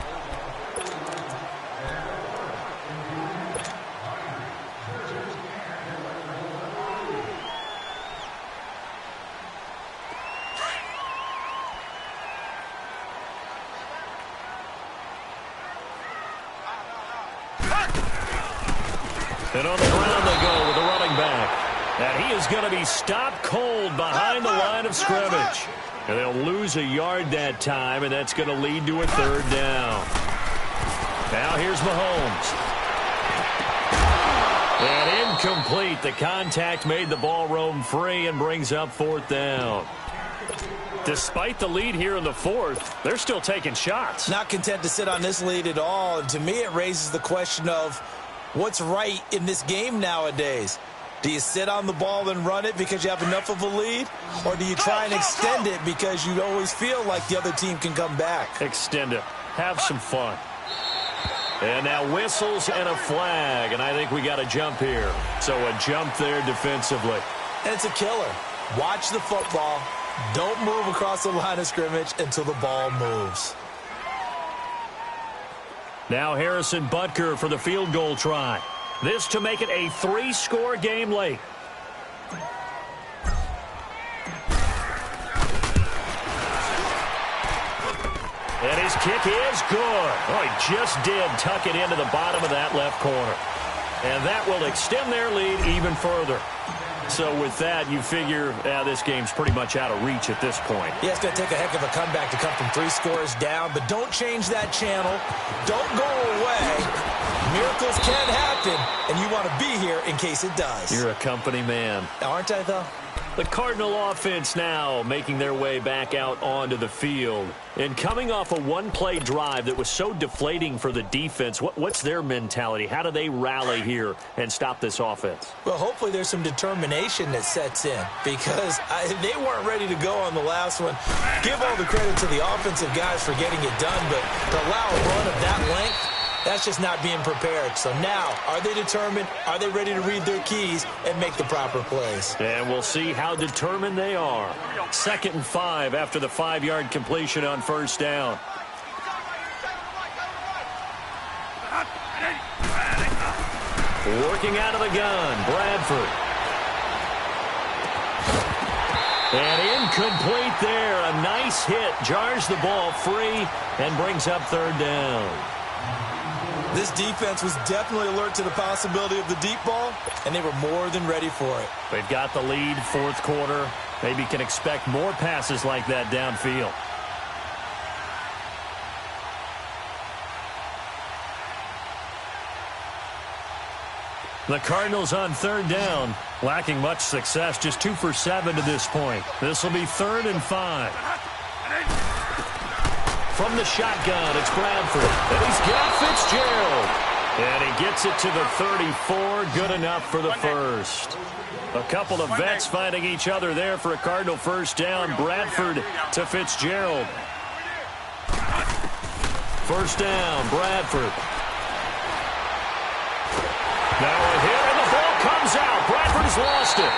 And on the ground they go with the running back. And he is going to be stopped cold behind the line of scrimmage. And they'll lose a yard that time, and that's going to lead to a 3rd down. Now here's Mahomes. And incomplete. The contact made the ball roam free and brings up 4th down. Despite the lead here in the 4th, they're still taking shots. Not content to sit on this lead at all. And to me, it raises the question of what's right in this game nowadays. Do you sit on the ball and run it because you have enough of a lead? Or do you try and extend it because you always feel like the other team can come back? Extend it. Have some fun. And now whistles and a flag. And I think we got a jump here. So a jump there defensively. And it's a killer. Watch the football. Don't move across the line of scrimmage until the ball moves. Now Harrison Butker for the field goal try. This to make it a 3-score game late. And his kick is good. Oh, he just did tuck it into the bottom of that left corner. And that will extend their lead even further. So with that, you figure this game's pretty much out of reach at this point. Yeah, it's going to take a heck of a comeback to come from 3 scores down, but don't change that channel. Don't go away. Miracles can happen, and you want to be here in case it does. You're a company man. Aren't I, though? The Cardinal offense now making their way back out onto the field. And coming off a one-play drive that was so deflating for the defense, what's their mentality? How do they rally here and stop this offense? Well, hopefully there's some determination that sets in because they weren't ready to go on the last one. Give all the credit to the offensive guys for getting it done, but to allow a run of that length, that's just not being prepared. So now, are they determined? Are they ready to read their keys and make the proper plays? And we'll see how determined they are. 2nd and 5 after the 5-yard completion on first down. Working out of the gun, Bradford. And incomplete there. A nice hit. Jars the ball free and brings up 3rd down. This defense was definitely alert to the possibility of the deep ball, and they were more than ready for it. They've got the lead, 4th quarter. Maybe can expect more passes like that downfield. The Cardinals on 3rd down, lacking much success, just 2 for 7 to this point. This will be 3rd and 5. From the shotgun, it's Bradford. And he's got Fitzgerald. And he gets it to the 34. Good enough for the first. A couple of vets finding each other there for a Cardinal first down. Bradford to Fitzgerald. First down, Bradford. Now a hit, and the ball comes out. Bradford has lost it.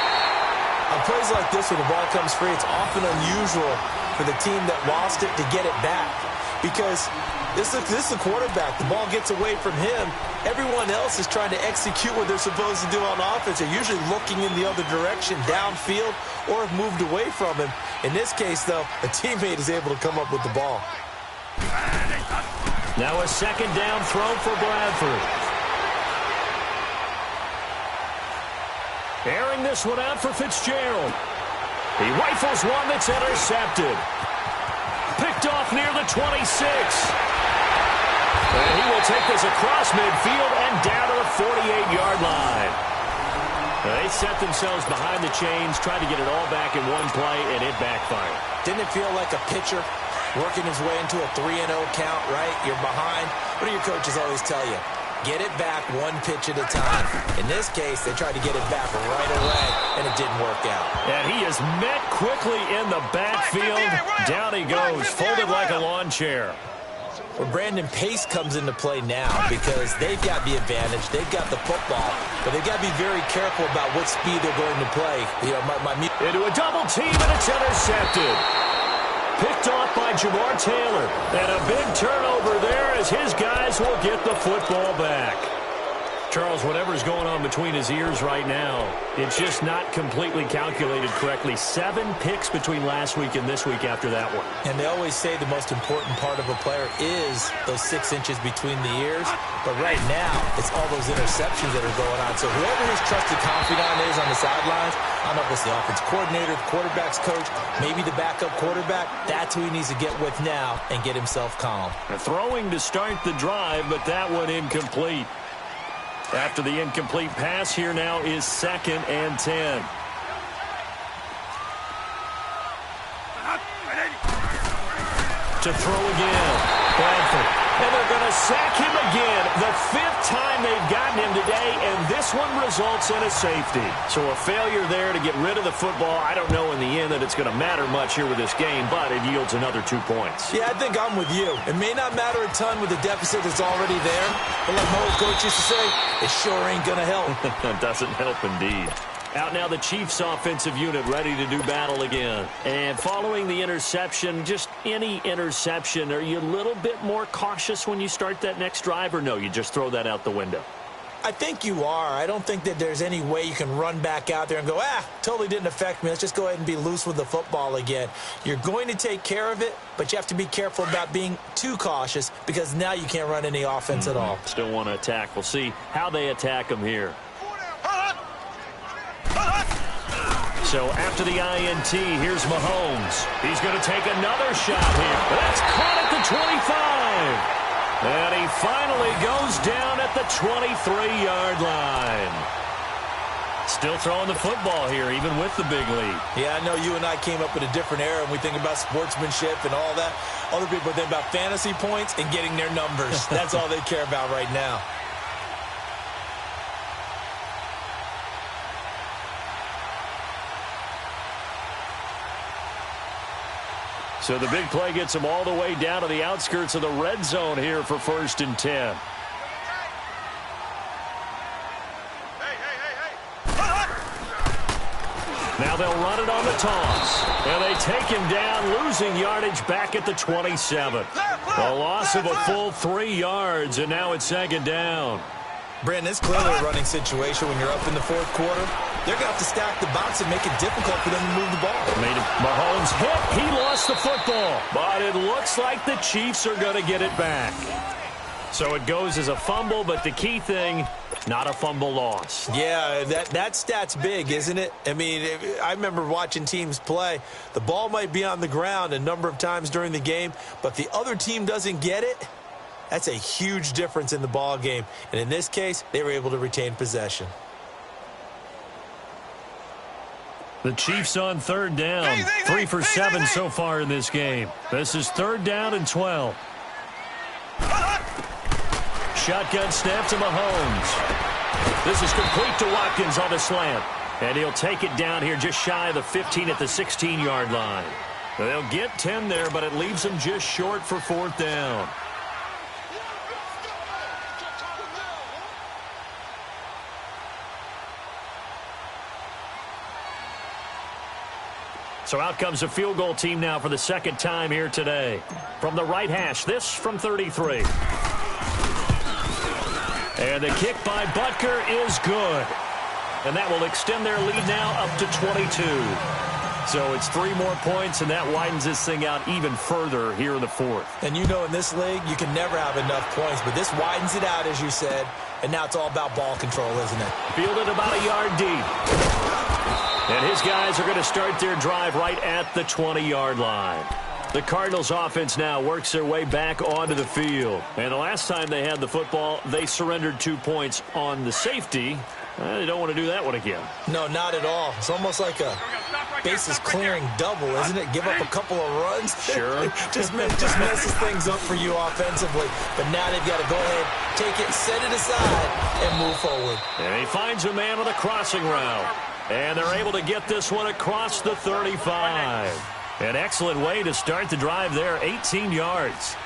On plays like this, when the ball comes free, it's often unusual for the team that lost it to get it back. Because this is the quarterback. The ball gets away from him. Everyone else is trying to execute what they're supposed to do on offense. They're usually looking in the other direction, downfield, or have moved away from him. In this case, though, a teammate is able to come up with the ball. Now a second down throw for Bradford. Airing this one out for Fitzgerald. He rifles one that's intercepted. Picked off near the 26. And he will take this across midfield and down to the 48-yard line. They set themselves behind the chains, tried to get it all back in one play, and it backfired. Didn't it feel like a pitcher working his way into a 3-0 count, right? You're behind. What do your coaches always tell you? Get it back one pitch at a time. In this case, they tried to get it back right away, and it didn't work out. And he is met quickly in the backfield. Down he goes, folded like a lawn chair. Well, Brandon, pace comes into play now because they've got the advantage. They've got the football, but they've got to be very careful about what speed they're going to play. You know, into a double team, and it's intercepted. Picked off by Jamar Taylor. And a big turnover there as his guys will get the football back. Charles, whatever's going on between his ears right now, it's just not completely calculated correctly. 7 picks between last week and this week after that one. And they always say the most important part of a player is those 6 inches between the ears. But right now, it's all those interceptions that are going on. So whoever his trusted confidant is on the sidelines, I don't know if it's the offense coordinator, the quarterback's coach, maybe the backup quarterback, that's who he needs to get with now and get himself calm. Throwing to start the drive, but that one incomplete. After the incomplete pass, here now is 2nd and 10. To throw again. Bradford. And they're going to sack him again. The 5th time they've gotten him today, and this one results in a safety. So a failure there to get rid of the football. I don't know in the end that it's going to matter much here with this game, but it yields another 2 points. Yeah, I think I'm with you. It may not matter a ton with the deficit that's already there, but like my old coach used to say, it sure ain't going to help. It doesn't help indeed. Out now the Chiefs offensive unit ready to do battle again. And following the interception, just any interception, are you a little bit more cautious when you start that next drive, or no, you just throw that out the window? I think you are. I don't think that there's any way you can run back out there and go, totally didn't affect me. Let's just go ahead and be loose with the football again. You're going to take care of it, but you have to be careful about being too cautious because now you can't run any offense at all. Still want to attack. We'll see how they attack them here. So after the INT, here's Mahomes. He's going to take another shot here. That's caught at the 25. And he finally goes down at the 23-yard line. Still throwing the football here, even with the big lead. Yeah, I know you and I came up in a different era, and we think about sportsmanship and all that. Other people think about fantasy points and getting their numbers. That's all they care about right now. So the big play gets them all the way down to the outskirts of the red zone here for 1st and 10. Now they'll run it on the toss. And they take him down, losing yardage back at the 27. A loss of a full 3 yards, and now it's 2nd down. Brandon, it's clearly a running situation when you're up in the 4th quarter. They're going to have to stack the box and make it difficult for them to move the ball. Mahomes hit. He lost the football. But it looks like the Chiefs are going to get it back. So it goes as a fumble, but the key thing, not a fumble loss. Yeah, that stat's big, isn't it? I mean, I remember watching teams play. The ball might be on the ground a number of times during the game, but the other team doesn't get it. That's a huge difference in the ball game. And in this case, they were able to retain possession. The Chiefs on 3rd down. 3 for 7 so far in this game. This is 3rd down and 12. Shotgun snap to Mahomes. This is complete to Watkins on the slant. And he'll take it down here just shy of the 15 at the 16-yard line. They'll get 10 there, but it leaves them just short for 4th down. So out comes a field goal team now for the second time here today. From the right hash, this from 33. And the kick by Butker is good. And that will extend their lead now up to 22. So it's 3 more points, and that widens this thing out even further here in the fourth. And you know in this league, you can never have enough points, but this widens it out, as you said, and now it's all about ball control, isn't it? Fielded about a yard deep. And his guys are going to start their drive right at the 20-yard line. The Cardinals offense now works their way back onto the field. And the last time they had the football, they surrendered 2 points on the safety. They don't want to do that one again. No, not at all. It's almost like a bases clearing double, isn't it? Give up a couple of runs. Sure. just messes things up for you offensively. But now they've got to go ahead, take it, set it aside, and move forward. And he finds a man on the crossing route. And they're able to get this one across the 35. An excellent way to start the drive there, 18 yards.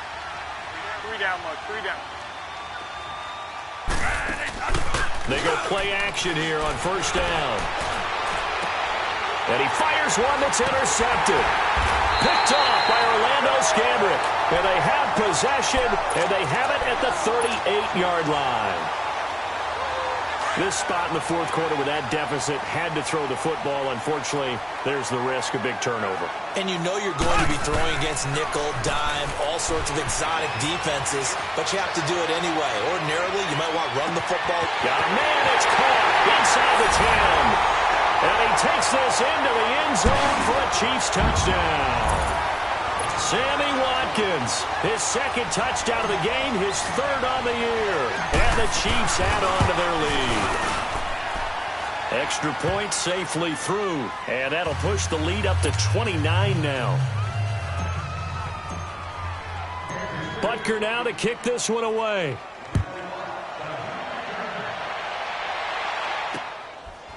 3 down, Mark, 3 down. They go play action here on first down. And he fires one that's intercepted. Picked off by Orlando Scandrick. And they have possession, and they have it at the 38-yard line. This spot in the fourth quarter with that deficit had to throw the football. Unfortunately, there's the risk of big turnover. And you know you're going to be throwing against nickel, dime, all sorts of exotic defenses, but you have to do it anyway. Ordinarily, you might want to run the football. Got a man, it's caught inside the 10. And he takes this into the end zone for a Chiefs touchdown. Sammy Watkins, his second touchdown of the game, his third on the year. And the Chiefs add on to their lead. Extra point safely through. And that'll push the lead up to 29 now. Butker now to kick this one away.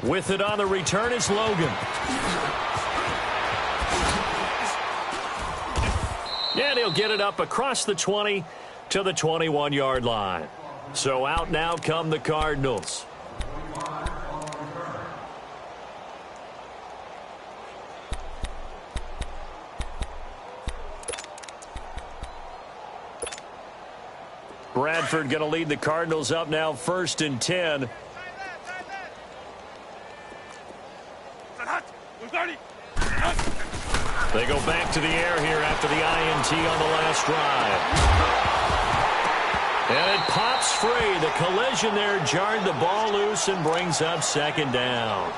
With it on the return is Logan. And he'll get it up across the 20 to the 21-yard line. So out now come the Cardinals. Bradford going to lead the Cardinals up now 1st and 10. They go back to the air here after the INT on the last drive. And it pops free. The collision there jarred the ball loose and brings up 2nd down.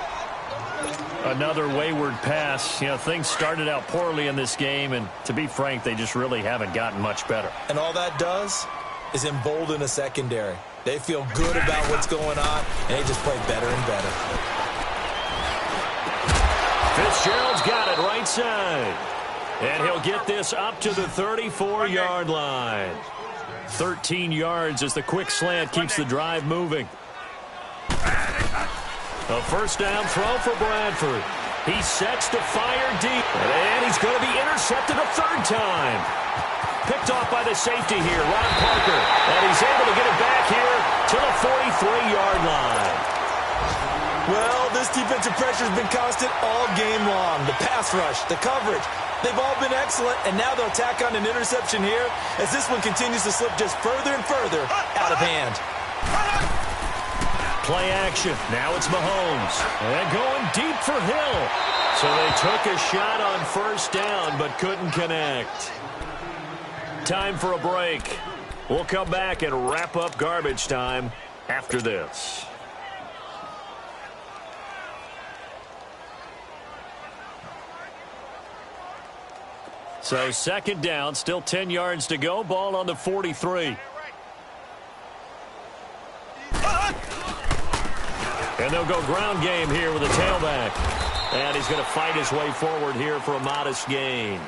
Another wayward pass. You know, things started out poorly in this game, and to be frank, they just really haven't gotten much better. And all that does is embolden a secondary. They feel good about what's going on, and they just play better and better. Fitzgerald's got it right side. And he'll get this up to the 34-yard line. 13 yards as the quick slant keeps the drive moving. A first down throw for Bradford. He sets to fire deep. And he's going to be intercepted a 3rd time. Picked off by the safety here, Ron Parker. And he's able to get it back here to the 43-yard line. Well, this defensive pressure has been constant all game long. The pass rush, the coverage, they've all been excellent, and now they'll tack on an interception here as this one continues to slip just further and further out of hand. Play action. Now it's Mahomes. And going deep for Hill. So they took a shot on first down but couldn't connect. Time for a break. We'll come back and wrap up garbage time after this. So 2nd down, still 10 yards to go. Ball on the 43. And they'll go ground game here with a tailback. And he's going to fight his way forward here for a modest gain.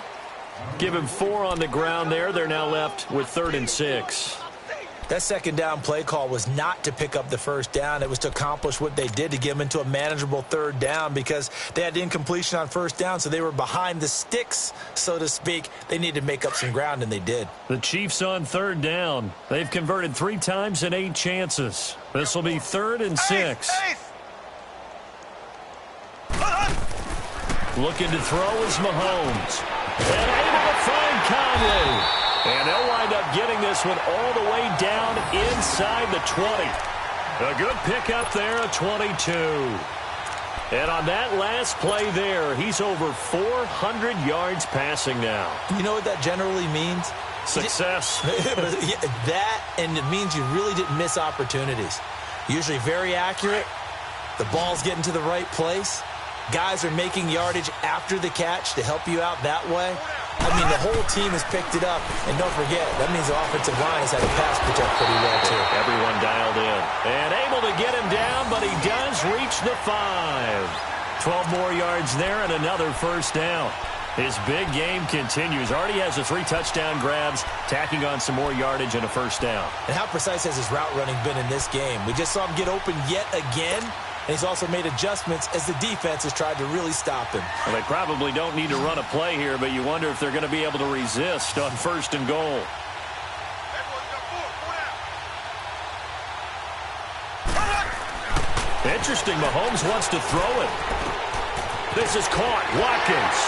Give him 4 on the ground there. They're now left with 3rd and 6. That 2nd down play call was not to pick up the first down. It was to accomplish what they did to get them into a manageable 3rd down because they had incompletion on first down, so they were behind the sticks, so to speak. They needed to make up some ground, and they did. The Chiefs on 3rd down. They've converted 3 times in 8 chances. This will be 3rd and 6. Looking to throw is Mahomes. And able to find Conley. And they'll wind up getting this one all the way down inside the 20. A good pickup there, a 22. And on that last play there, he's over 400 yards passing now. You know what that generally means? Success. That, and it means you really didn't miss opportunities. Usually very accurate. The ball's getting to the right place. Guys are making yardage after the catch to help you out that way. I mean, the whole team has picked it up. And don't forget, that means the offensive line has had to pass protect pretty well, too. Everyone dialed in. And able to get him down, but he does reach the 5. 12 more yards there and another first down. His big game continues. Already has the 3 touchdown grabs, tacking on some more yardage and a first down. And how precise has his route running been in this game? We just saw him get open yet again. And he's also made adjustments as the defense has tried to really stop him. Well, they probably don't need to run a play here, but you wonder if they're going to be able to resist on 1st and goal. Interesting, Mahomes wants to throw it. This is caught. Watkins.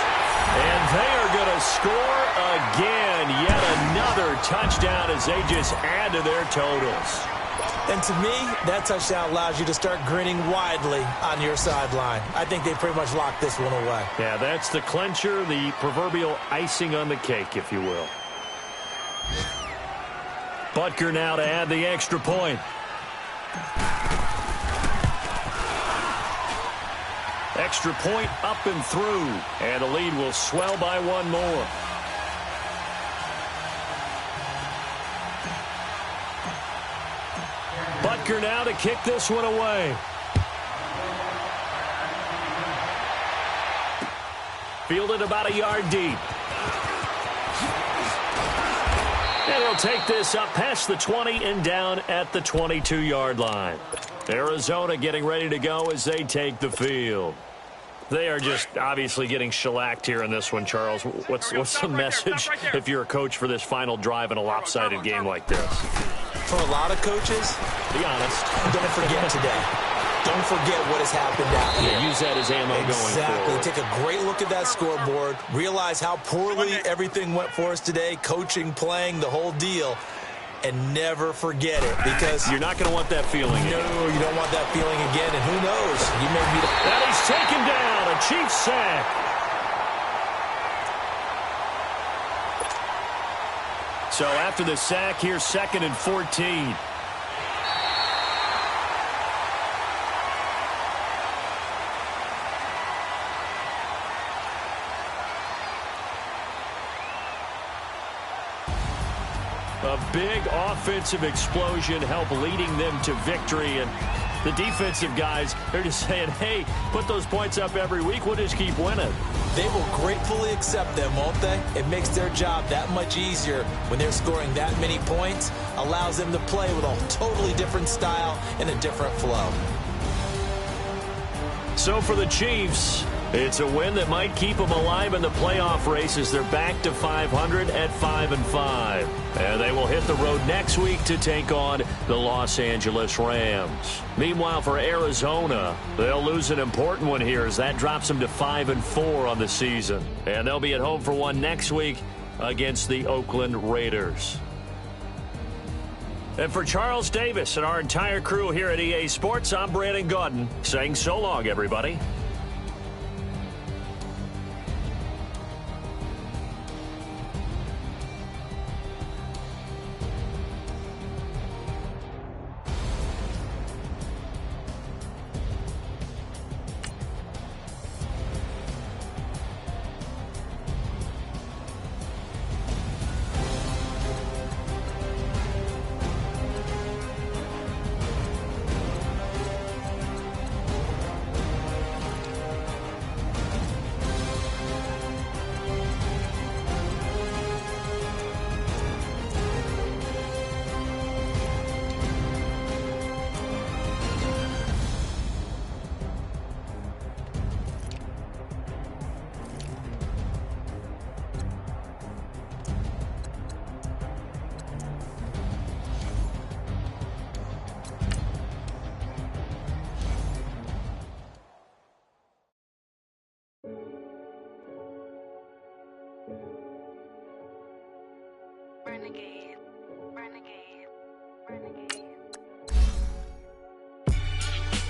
And they are going to score again. Yet another touchdown as they just add to their totals. And to me, that touchdown allows you to start grinning widely on your sideline. I think they pretty much locked this one away. Yeah, that's the clincher, the proverbial icing on the cake, if you will. Butker now to add the extra point. Extra point up and through. And the lead will swell by 1 more. Butker now to kick this one away. Fielded about a yard deep. And he'll take this up past the 20 and down at the 22-yard line. Arizona getting ready to go as they take the field. They are just obviously getting shellacked here in this one, Charles. What's the message if you're a coach for this final drive in a lopsided game like this? For a lot of coaches, be honest, don't forget today. Don't forget what has happened out here. Yeah, use that as ammo going forward. Exactly. Take a great look at that scoreboard. Realize how poorly everything went for us today. Coaching, playing, the whole deal. And never forget it, because you're not going to want that feeling again. No, you don't want that feeling again. And who knows? You may be and he's taken down. A Chiefs sack. So after the sack, here's 2nd and 14. A big offensive explosion helped leading them to victory. And the defensive guys, they're just saying, hey, put those points up every week. We'll just keep winning. They will gratefully accept them, won't they? It makes their job that much easier when they're scoring that many points. Allows them to play with a totally different style and a different flow. So for the Chiefs, it's a win that might keep them alive in the playoff race as they're back to 500 at 5-5. And they will hit the road next week to take on the Los Angeles Rams. Meanwhile, for Arizona, they'll lose an important one here as that drops them to 5-4 on the season. And they'll be at home for one next week against the Oakland Raiders. And for Charles Davis and our entire crew here at EA Sports, I'm Brandon Gaudin saying so long, everybody.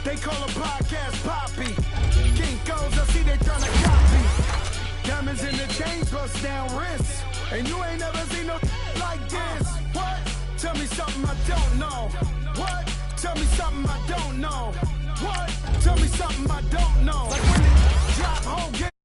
They call a podcast Poppy. Kinkos, I see they tryna copy. Diamonds in the chains, bust down wrists. And you ain't never seen no like this. What? Tell me something I don't know. What? Tell me something I don't know. What? Tell me something I don't know. Like when they drop whole game.